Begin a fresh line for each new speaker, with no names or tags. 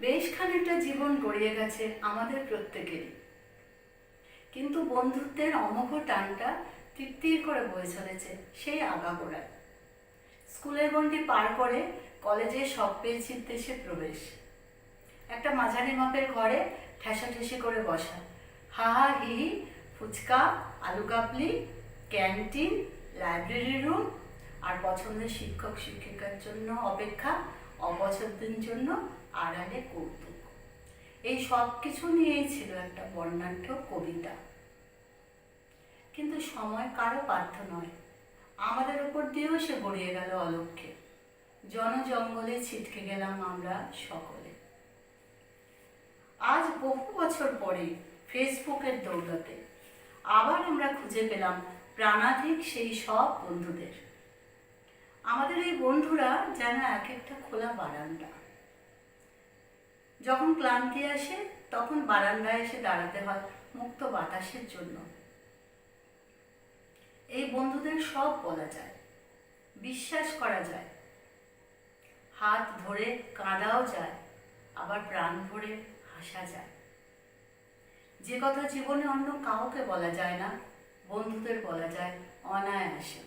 বেশ খানিকটা জীবন গড়িয়ে গেছে আমাদের প্রত্যেকেরই, কিন্তু বন্ধুত্বের অমোঘ টানটা তিত্তির করে বয়ে চলেছে সেই আগাগোড়ায়। স্কুলের গণ্ডি পার করে কলেজের স্বপ্নের চিত্তেসে প্রবেশ, একটা মাঝারি মাপের ঘরে ঠেসাঠেসি করে বসা, হা হা হি হি, ফুচকা, আলু কাবলি, ক্যান্টিন, লাইব্রেরি রুম, আর পছন্দের শিক্ষক শিক্ষিকার জন্য অপেক্ষা, অপছন্দের জন্য আড়ালে কৌতুক। এই সব কিছু নিয়েই ছিল একটা বর্ণাঢ্য কবিতা। কিন্তু সময় কারো বাধ্য নয়, আমাদের উপর দিয়েও সে গড়িয়ে গেল অলক্ষ্যে। জনজঙ্গলে ছিটকে গেলাম আমরা সকলে। আজ বহু বছর পরে ফেসবুকের দৌলতে আবার আমরা খুঁজে পেলাম প্রাণাধিক সেই সব বন্ধুদের। আমাদের এই বন্ধুরা যেন এক একটা খোলা বারান্দা। যখন ক্লান্তি আসে তখন বারান্দায় এসে দাঁড়াতে হয় মুক্ত বাতাসের জন্য। এই বন্ধুদের সব বলা যায়, বিশ্বাস করা যায়, হাত ধরে কাঁদাও যায়, আবার প্রাণ ভরে হাসা যায়। যে কথা জীবনে অন্য কাউকে বলা যায় না, বন্ধুদের বলা যায় অনায়াসে।